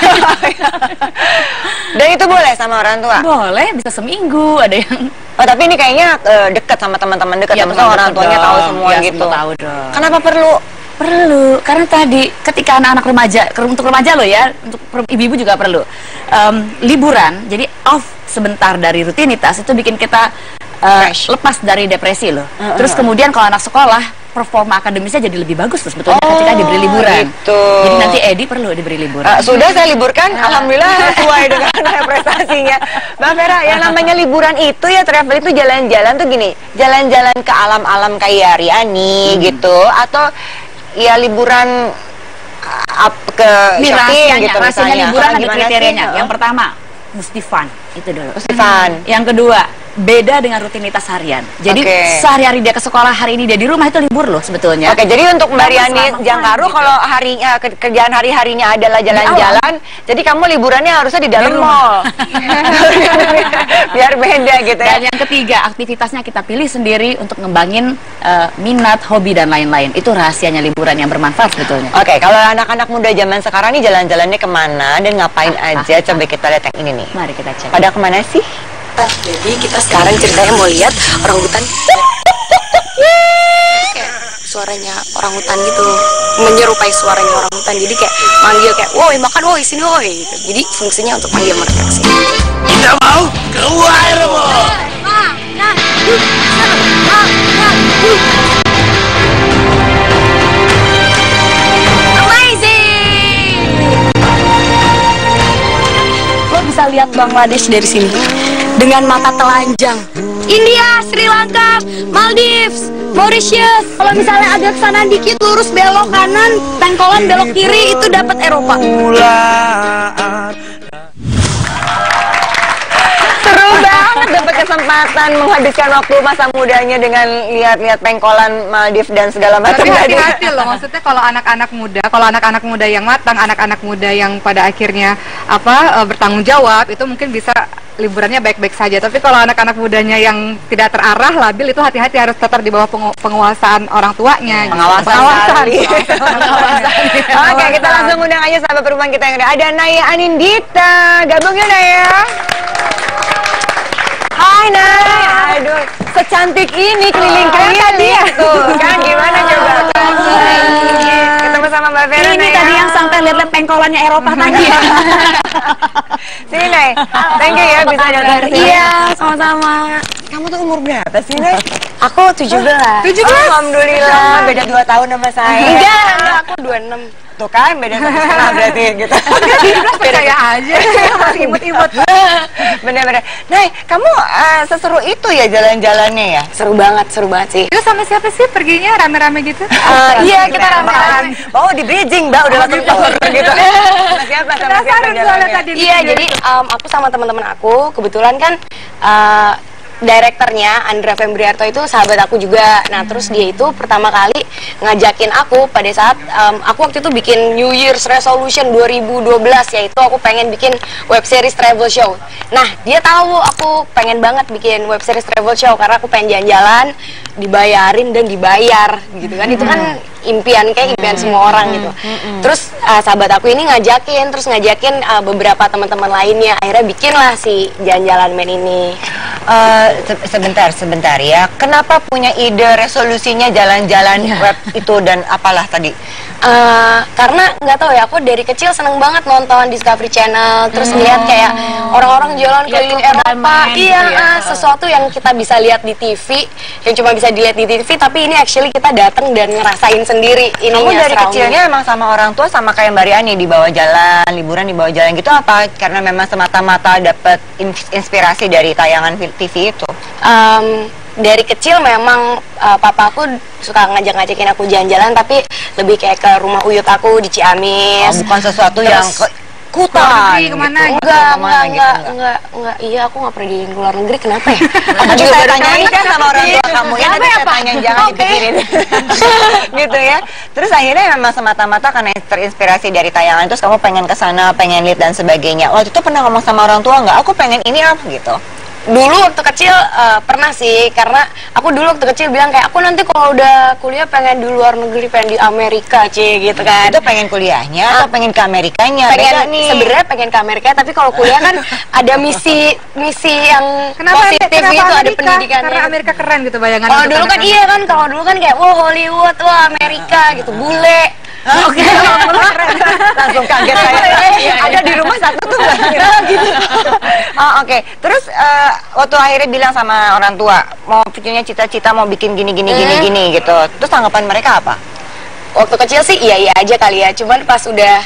Dan itu boleh sama orang tua? Boleh, bisa seminggu ada yang. Oh, tapi ini kayaknya dekat sama teman-teman dekat, Ya, sama orang tuanya tahu semua ya, gitu. Tahu dong. Kenapa perlu? Perlu, karena tadi ketika anak-anak remaja, untuk remaja loh ya, untuk ibu-ibu juga perlu liburan, jadi off sebentar dari rutinitas itu bikin kita lepas dari depresi loh. Terus kemudian kalau anak sekolah performa akademisnya jadi lebih bagus tuh sebetulnya ketika diberi liburan. Gitu. Jadi nanti Edi perlu diberi liburan. Sudah saya liburkan, alhamdulillah sesuai dengan prestasinya. Mbak Vera, yang namanya liburan itu ya, travel itu jalan-jalan tuh gini, jalan-jalan ke alam-alam kayak Riani gitu, atau ya liburan ke shopping gitu misalnya. Liburan ada kriterianya. Yang pertama, mesti fun, itu dulu. Mesti fun. Yang kedua, beda dengan rutinitas harian. Jadi sehari-hari dia ke sekolah, hari ini dia di rumah, itu libur loh sebetulnya. Oke, jadi untuk Mbak Riani Jangkaru kalau kerjaan hari-harinya adalah jalan-jalan, jadi kamu liburannya harusnya di dalam mall. Biar beda gitu ya. Dan yang ketiga, aktivitasnya kita pilih sendiri untuk ngembangin minat, hobi dan lain-lain. Itu rahasianya liburan yang bermanfaat sebetulnya. Oke, kalau anak-anak muda zaman sekarang nih jalan-jalannya kemana dan ngapain aja? Coba kita lihat yang ini nih. Mari kita cek. Pada kemana sih? Jadi kita sekarang ceritanya mau lihat orangutan. Kayak suaranya orangutan gitu, menyerupai suaranya orangutan. Jadi kayak manggil kayak, woi makan woi sini woi gitu. Jadi fungsinya untuk manggil mereka ke sini. Kita mau keluar mau. Bisa lihat Bangladesh dari sini dengan mata telanjang. India, Sri Lanka, Maldives, Mauritius. Kalau misalnya agak sana dikit lurus belok kanan, pengkolan belok kiri itu dapat Eropa. Seru banget dapat kesempatan menghabiskan waktu masa mudanya dengan lihat-lihat pengkolan Maldives dan segala macam. Tapi hati-hati loh, maksudnya kalau anak-anak muda yang matang, anak-anak muda yang pada akhirnya bertanggung jawab, itu mungkin bisa liburannya baik-baik saja. Tapi kalau anak-anak mudanya yang tidak terarah, labil, itu hati-hati, harus tetap di bawah penguasaan orang tuanya. Pengawasan. Oke, kita langsung undang aja sahabat perempuan kita yang ada Naya Anindita. Gabung yuk Naya. Hai Naya. Aduh, secantik ini keliling-keliling tuh. Kan gimana coba? Ketemu sama Mbak Vera. Ini tadi yang sampai lihat-lihat pengkolannya Eropa tadi. Sini Nay, thank you ya bisa datang. Iya, sama-sama. Kamu tuh umur berapa sih Nay? Aku 17. Alhamdulillah, beda 2 tahun sama saya. Enggak, aku 26. Tuh kan, beda 1,5 berarti gitu. Percaya aja, masih imut-imut. Bener-bener. Nay, kamu seseru itu ya jalan-jalannya ya? Seru banget sih. Itu sama siapa sih perginya rame-rame gitu? Iya, kita rame-rame. Oh, di bridging, Mbak, udah langsung tahu gitu. Sama siapa jalannya? Iya, jadi aku sama teman-teman aku kebetulan kan direkturnya Andra Fembriarto itu sahabat aku juga. Nah, terus dia itu pertama kali ngajakin aku pada saat aku waktu itu bikin New Year's Resolution 2012, yaitu aku pengen bikin web series travel show. Nah, dia tahu aku pengen banget bikin web series travel show karena aku pengen jalan-jalan, dibayarin dan dibayar gitu kan. Itu kan impian semua orang gitu. Terus sahabat aku ini ngajakin beberapa teman-teman lainnya, akhirnya bikinlah si Jalan-Jalan Men ini. Sebentar ya. Kenapa punya ide resolusinya jalan-jalan web itu dan apalah tadi? Karena nggak tahu ya, aku dari kecil seneng banget nonton Discovery Channel, terus lihat kayak orang-orang jalan keliling Eropa, sesuatu yang kita bisa lihat di TV, yang cuma bisa dilihat di TV, tapi ini actually kita datang dan ngerasain sendiri. Kamu dari kecilnya emang sama orang tua sama kayak Mbak Riani di bawah jalan, liburan di bawah jalan gitu apa? Karena memang semata-mata dapat inspirasi dari tayangan TV itu? Dari kecil memang papaku suka ngajakin aku jalan-jalan, tapi lebih kayak ke rumah uyut aku di Ciamis. Bukan sesuatu yang kutan kemana gitu. Enggak. Iya, aku nggak pernah di luar negeri. Kenapa ya? Aku juga saya tanyain kan sama orang tua kamu ya, nanti saya tanyain, jangan dipikirin. Gitu ya. Terus akhirnya memang semata-mata karena terinspirasi dari tayangan, terus kamu pengen kesana, pengen lihat dan sebagainya. Waktu itu pernah ngomong sama orang tua nggak? Aku pengen ini apa gitu? Dulu waktu kecil pernah sih, karena aku dulu waktu kecil bilang kayak aku nanti kalau udah kuliah pengen di luar negeri, pengen di Amerika gitu kan. Itu pengen kuliahnya atau pengen ke Amerikanya? Sebenarnya pengen ke Amerika, tapi kalau kuliah kan ada misi yang positif itu, ada pendidikannya. Karena Amerika keren gitu bayangan. Kalau dulu kan iya kan, kalau dulu kan kayak wah Hollywood, wah Amerika gitu, bule. Oke. Langsung kaget saya. Ada di rumah satu tuh gitu. Oke. Terus waktu akhirnya bilang sama orang tua mau punya cita-cita mau bikin gini gitu. Terus tanggapan mereka apa? Waktu kecil sih iya aja kali ya. Cuman pas udah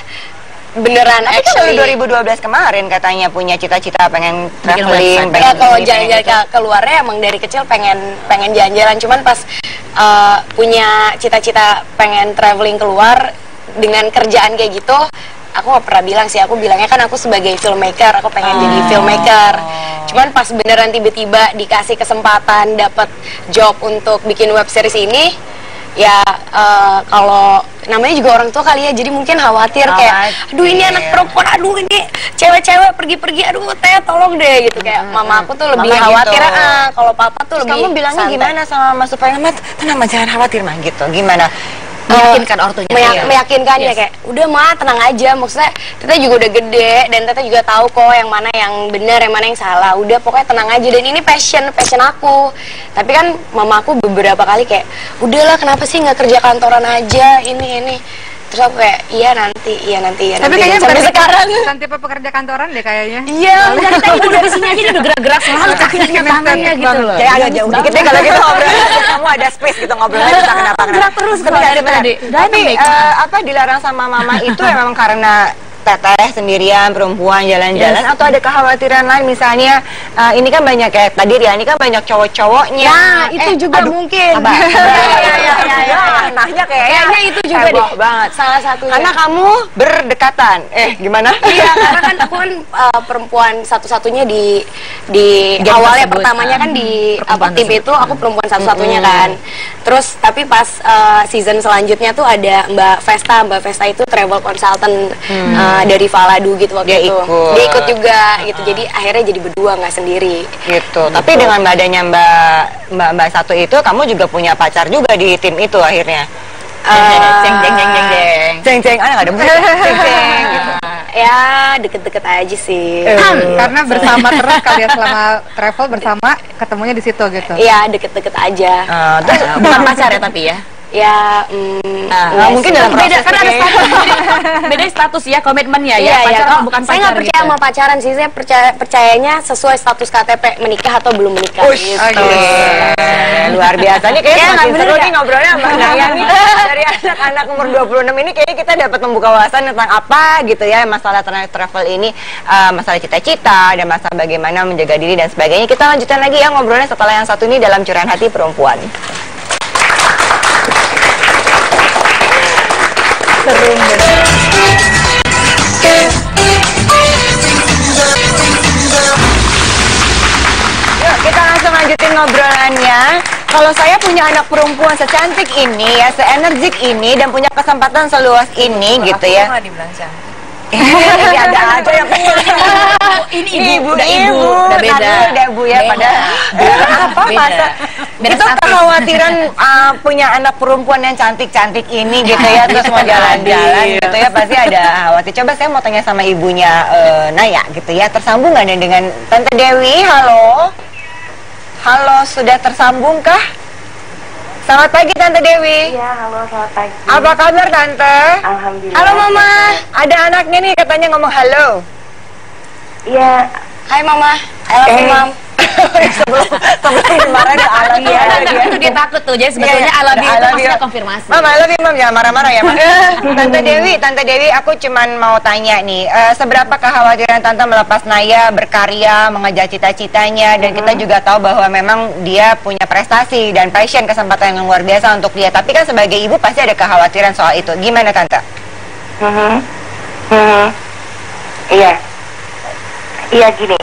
beneran tapi actually kan 2012 kemarin katanya punya cita-cita pengen traveling, kalau jalan-jalan keluarnya emang dari kecil pengen jalan-jalan, cuman pas punya cita-cita pengen traveling keluar dengan kerjaan kayak gitu, aku nggak pernah bilang sih. Aku bilangnya kan aku sebagai filmmaker, aku pengen jadi filmmaker. Cuman pas beneran tiba-tiba dikasih kesempatan dapat job untuk bikin web series ini, ya kalau namanya juga orang tua kali ya, jadi mungkin khawatir kayak aduh ini anak perempuan, aduh ini cewek-cewek pergi-pergi, aduh teh tolong deh gitu. Kayak mama aku tuh lebih khawatir kalau papa tuh lebih kamu bilangnya santai. Gimana sama Mas supaya Mat tenang mah, jangan khawatir mah gitu, gimana meyakinkan ortunya? Meyakinkannya kayak udah mah tenang aja, maksudnya Tete juga udah gede dan Tete juga tahu kok yang mana yang benar, yang mana yang salah. Udah pokoknya tenang aja, dan ini passion aku. Tapi kan mama aku beberapa kali kayak udahlah kenapa sih nggak kerja kantoran aja ini. Terus aku kayak iya nanti. Tapi kayaknya sampai sekarang bukan tipe pekerja kantoran deh kayaknya. Iya, dari tadi udah di sini aja udah gerak-gerak selalu kakinya tangannya gitu loh. Kayak agak jauh dikit deh kalau gitu ngobrol. Kamu ada space gitu ngobrolnya bisa kenapa. Gerak terus tadi. Tapi apa dilarang sama mama itu memang karena Teteh sendirian perempuan jalan-jalan atau ada kekhawatiran lain, misalnya ini kan banyak kayak tadi Riani kan banyak cowok-cowoknya. Nah, itu juga mungkin. Nahnya kayaknya itu juga deh banget. Salah satunya. Karena kamu berdekatan. Gimana? Iya, karena kan aku kan perempuan satu-satunya di awalnya pertamanya kan di tim itu aku perempuan satu-satunya kan. Terus tapi pas season selanjutnya tuh ada Mbak Vesta itu travel consultant dari Valadu gitu waktu itu. Dia ikut juga gitu. Jadi akhirnya jadi berdua, nggak sendiri. Gitu. Tapi dengan badannya Mbak satu itu, kamu juga punya pacar juga di tim itu akhirnya. Ceng, nggak ada ceng gitu. Ya deket-deket aja sih. Karena bersama terus kali ya, selama travel bersama ketemunya di situ gitu. Iya, deket-deket aja. Terus bukan pacar ya tapi ya? Ya, mungkin dalam proses kan ada beda status ya, komitmennya ya. Pacaran bukan pacar. Saya nggak percaya sama pacaran sih, saya percayanya sesuai status KTP, menikah atau belum menikah. Gitu. Luar biasa nih, kayaknya semakin seru nih ngobrolnya sama Naya nih. Dari anak-anak umur 26 ini kayaknya kita dapat membuka wawasan tentang apa gitu ya, masalah travel ini, masalah cita-cita dan masalah bagaimana menjaga diri dan sebagainya. Kita lanjutkan lagi ya ngobrolnya setelah yang satu ini dalam Curahan Hati Perempuan. Yuk kita langsung lanjutin ngobrolannya. Kalau saya punya anak perempuan secantik ini ya, seenergik ini dan punya kesempatan seluas ini gitu ya. Aku nggak dibilang cantik. Ada aja yang ini ibu, udah beda. Udah Bu ya, pada apa masa Itu kekhawatiran punya anak perempuan yang cantik-cantik ini gitu ya, terus mau jalan-jalan gitu ya, pasti ada khawatir. Coba saya mau tanya sama ibunya Naya gitu ya, tersambung nggak nih dengan Tante Dewi? Halo? Halo, sudah tersambungkah? Selamat pagi Tante Dewi. Iya, halo, selamat pagi. Apa kabar Tante? Alhamdulillah. Halo Mama. Ada anaknya nih katanya ngomong halo. Iya. Hai Mama. Halo Mam. Sebelum kemarin ada alam Iya, itu dia takut tuh. Jadi sebetulnya I love you itu maksudnya konfirmasi. Mama, I love you Mam, jangan marah-marah ya Mam. Tante Dewi, aku cuman mau tanya nih, seberapa kekhawatiran Tante melepas Naya berkarya, mengejar cita-citanya, dan kita juga tahu bahwa memang dia punya prestasi dan passion, kesempatan yang luar biasa untuk dia. Tapi kan sebagai ibu pasti ada kekhawatiran soal itu. Gimana Tante? Iya. Iya gini.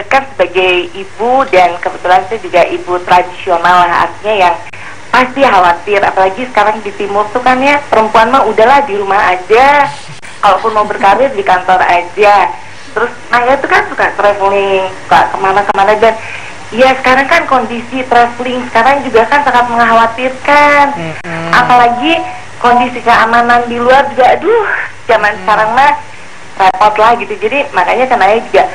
Kan sebagai ibu dan kebetulan saya juga ibu tradisional lah, artinya yang pasti khawatir, apalagi sekarang di timur tuh kan ya perempuan mah udahlah di rumah aja, kalaupun mau berkarir di kantor aja. Terus Naya tuh kan suka traveling, suka kemana-kemana, dan ya sekarang kan kondisi traveling sekarang juga kan sangat mengkhawatirkan, apalagi kondisi keamanan di luar juga, aduh zaman sekarang mah repot lah gitu. Jadi makanya kan Naya juga,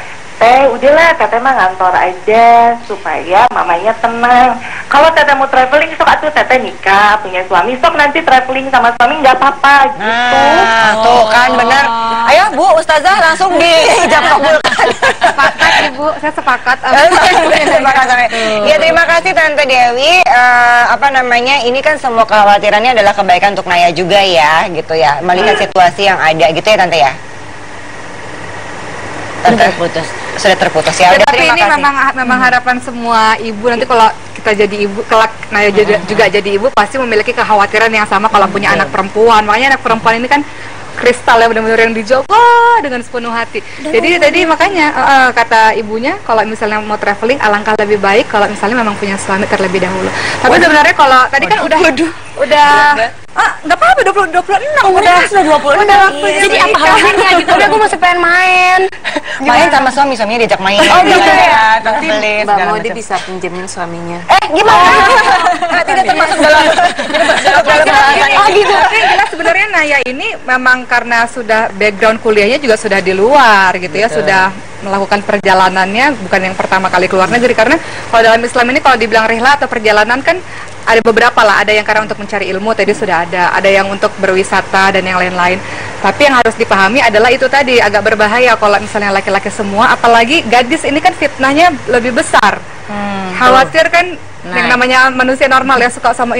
udahlah teteh mah ngantor aja supaya mamanya tenang. Kalau teteh mau traveling, sok atuh teteh nikah punya suami, sok nanti traveling sama suami nggak apa-apa gitu. Tuh kan benar. Ayo Bu Ustazah langsung dijab kabulkan. Sepakat Ibu, saya sepakat. Ya terima kasih Tante Dewi. Apa namanya, ini kan semua kekhawatirannya adalah kebaikan untuk Naya juga ya, gitu ya. Melihat situasi yang ada gitu ya Tante ya. Sudah terputus ya. Udah, tapi ini memang harapan semua ibu, nanti kalau kita jadi ibu, kelak Naya juga jadi ibu, pasti memiliki kekhawatiran yang sama kalau punya anak perempuan. Makanya anak perempuan ini kan kristal ya, benar-benar yang dijaga dengan sepenuh hati. Jadi tadi makanya kata ibunya, kalau misalnya mau traveling alangkah lebih baik kalau misalnya memang punya suami terlebih dahulu. Tapi sebenarnya kalau tadi kan udah nggak apa-apa, 26 udah 26. Jadi apa halangannya gitu? Udah, aku masih pengen main. Main sama suaminya diajak main. Oh gitu ya. Nanti Mbak Modi bisa pinjemin suaminya. Gimana? Tidak termasuk dalam oh gitu. Tapi jelas sebenarnya Naya ini memang karena sudah background kuliahnya juga sudah di luar gitu ya, sudah melakukan perjalanannya bukan yang pertama kali keluar negeri. Karena kalau dalam Islam ini kalau dibilang rihlah atau perjalanan kan ada beberapa lah, ada yang karena untuk mencari ilmu tadi sudah ada yang untuk berwisata dan yang lain-lain. Tapi yang harus dipahami adalah itu tadi agak berbahaya kalau misalnya laki-laki semua, apalagi gadis ini kan fitnahnya lebih besar. Khawatir kan yang namanya manusia normal ya, suka sama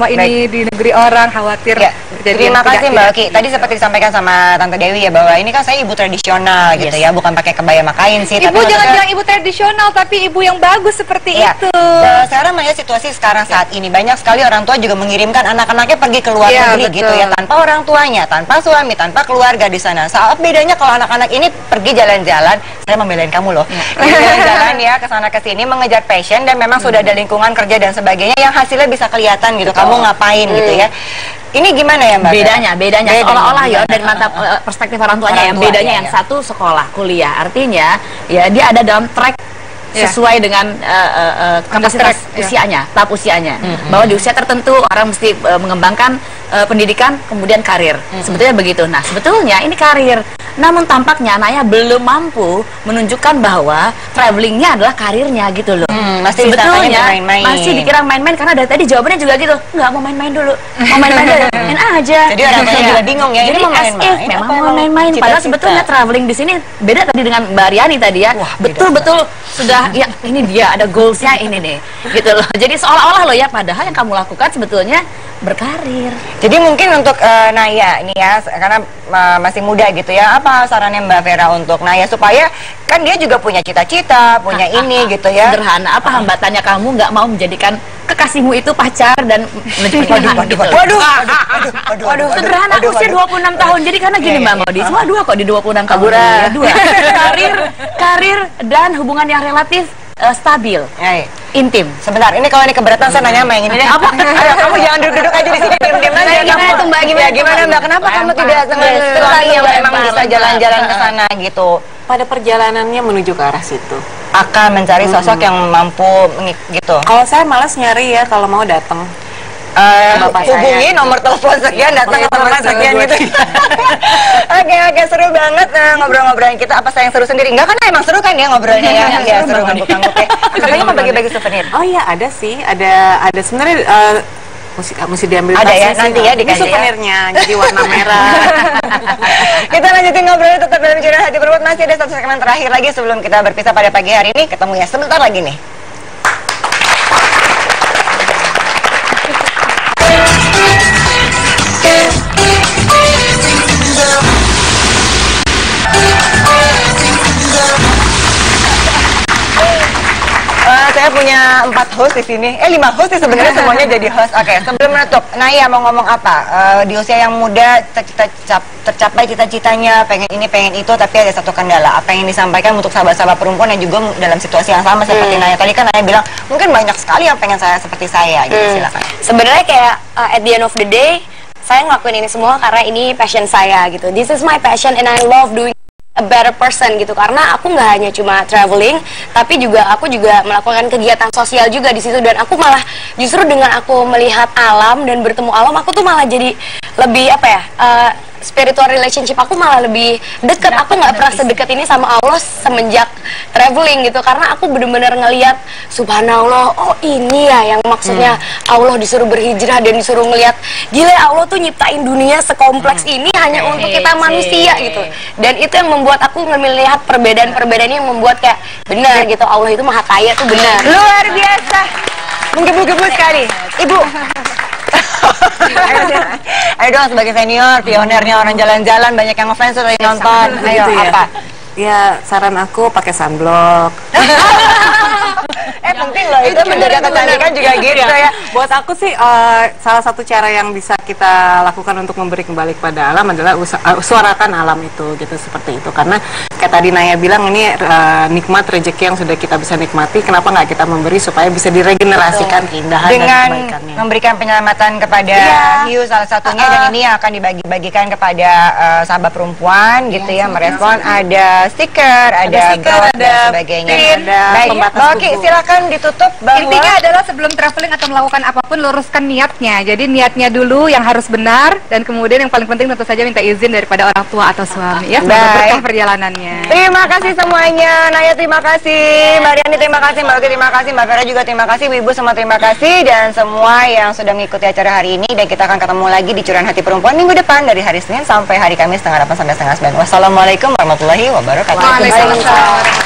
ini di negeri orang, khawatir. Ya, terima kasih Mbak Oki. Tadi seperti disampaikan sama Tante Dewi ya, bahwa ini kan saya ibu tradisional gitu ya, bukan pakai kebaya makain sih. Ibu jangan bilang ibu tradisional, tapi ibu yang bagus seperti itu. Sekarang melihat situasi sekarang saat ini, banyak sekali orang tua juga mengirimkan anak-anaknya pergi ke luar negeri gitu ya, tanpa orang tuanya, tanpa suami, tanpa keluarga di sana. Saat bedanya kalau anak-anak ini pergi jalan-jalan, saya membelain kamu loh, jalan-jalan ya ke sana ke sini mengejar passion, dan memang sudah ada lingkungan kerja dan sebagainya yang hasilnya bisa kelihatan gitu. Kamu ngapain gitu ya. Ini gimana ya Mbak? Bedanya seolah-olah ya dari mata perspektif orang tuanya, yang bedanya yang satu sekolah, kuliah, artinya ya dia ada dalam track sesuai dengan kapasitas usianya, tahap usianya. Bahwa di usia tertentu orang mesti mengembangkan pendidikan, kemudian karir. Sebetulnya begitu. Nah, sebetulnya ini karir. Namun tampaknya Naya belum mampu menunjukkan bahwa travelingnya adalah karirnya gitu loh. Sebetulnya masih dikira main-main, karena dari tadi jawabannya juga gitu. Nggak mau main-main dulu, mau main-main dulu, main aja. Jadi orang tuanya juga bingung ya. Jadi memang mau main-main. Padahal sebetulnya traveling di sini beda tadi dengan Mbak Riani tadi ya. Betul-betul sudah ya, ini dia ada goalsnya ini nih, gitu loh. Jadi seolah-olah loh ya, padahal yang kamu lakukan sebetulnya berkarir. Jadi mungkin untuk Naya ini ya, karena masih muda gitu ya, apa sarannya Mbak Vera untuk Naya supaya kan dia juga punya cita-cita, punya ini gitu ya. Sederhana, apa hambatannya kamu nggak mau menjadikan kekasihmu itu pacar dan waduh, sederhana, usia 26 tahun. Jadi karena gini Mbak Modi, cuma dua kok di 26 tahun. Dua. Karir dan hubungan yang relatif stabil, intim. Sebentar, ini kalau ini keberatan saya nanya sama yang ini. Apa? Ayo, kamu jangan duduk-duduk aja di sini, diam-diam aja. Gimana tuh Mbak? Gimana Mbak? Kenapa kamu tidak senang sekali yang memang bisa jalan-jalan ke sana gitu? pada perjalanannya menuju ke arah situ. Akan mencari sosok yang mampu gitu. Kalau saya malas nyari ya, kalau mau datang. Hubungi nomor telepon sekian, datang ke tempat sekian gitu. Oke, seru banget ngobrol-ngobrolin kita. Apa saya yang seru sendiri? Enggak, karena emang seru kan ya ngobrolnya ya. Iya, seru ngangguk-ngangguk. Katanya mau bagi-bagi souvenir. Oh iya, ada sih. Ada sebenarnya mesti diambil ada ya, sih, nanti ya dikasih ini souvenirnya jadi warna merah. Kita lanjutin ngobrolnya tetap dalam Curahan Hati Perempuan. Masih ada satu segmen terakhir lagi sebelum kita berpisah pada pagi hari ini. Ketemu ya sebentar lagi nih. Saya punya 4 host di sini. 5 host sih sebenarnya, semuanya jadi host. Oke, sebelum menutup, Naya mau ngomong apa? Di usia yang muda tercapai cita-citanya, pengen ini, pengen itu, tapi ada satu kendala. Apa yang disampaikan untuk sahabat-sahabat perempuan yang juga dalam situasi yang sama seperti Naya tadi kan? Naya bilang mungkin banyak sekali yang pengen saya seperti saya. Gitu, silakan. Sebenarnya kayak at the end of the day, saya ngelakuin ini semua karena ini passion saya gitu. This is my passion and I love doing a better person gitu, karena aku nggak hanya cuma traveling, tapi juga aku juga melakukan kegiatan sosial juga di situ. Dan aku malah justru dengan aku melihat alam dan bertemu alam, aku tuh malah jadi lebih apa ya, spiritual relationship aku malah lebih dekat. Aku nggak pernah sedekat ini sama Allah semenjak traveling gitu, karena aku bener-bener ngelihat subhanallah, oh ini ya yang maksudnya Allah disuruh berhijrah dan disuruh ngelihat gila Allah tuh nyiptain dunia sekompleks ini hanya untuk kita manusia gitu. Dan itu yang membuat aku melihat perbedaan-perbedaan yang membuat kayak benar gitu, Allah itu maha kaya tuh benar. Luar biasa, menggebu-gebu sekali, Ibu. Ayo dong, sebagai senior, pionernya orang jalan-jalan, banyak yang ngefans lagi nonton. Ayo, Gitu ya. apa? Ya, saran aku pakai sunblock. Penting loh, itu menjaga kecantikan juga gitu ya. Buat aku sih salah satu cara yang bisa kita lakukan untuk memberi kembali kepada alam adalah suarakan alam itu gitu, seperti itu. Karena kayak tadi Naya bilang ini nikmat rezeki yang sudah kita bisa nikmati, kenapa nggak kita memberi supaya bisa diregenerasikan keindahan dengan dan kebaikannya. memberikan penyelamatan kepada hiu salah satunya, dan ini yang akan dibagi-bagikan kepada sahabat perempuan gitu ya, merespon ada stiker, ada browse dan sebagainya. Baik, oke, silakan ditutup bahwa intinya adalah sebelum traveling atau melakukan apapun luruskan niatnya. Jadi niatnya dulu yang harus benar, dan kemudian yang paling penting tentu saja minta izin daripada orang tua atau suami ya. Semoga berkah perjalanannya. Terima kasih semuanya. Naya terima kasih, Mbak Riani terima kasih, Mbak Oki terima kasih, Mbak Vera juga terima kasih, Ibu semua terima kasih, dan semua yang sudah mengikuti acara hari ini. Dan kita akan ketemu lagi di Curahan Hati Perempuan minggu depan dari hari Senin sampai hari Kamis setengah 8 sampai setengah 9. Wassalamualaikum warahmatullahi wabarakatuh. Waalaikumsalam.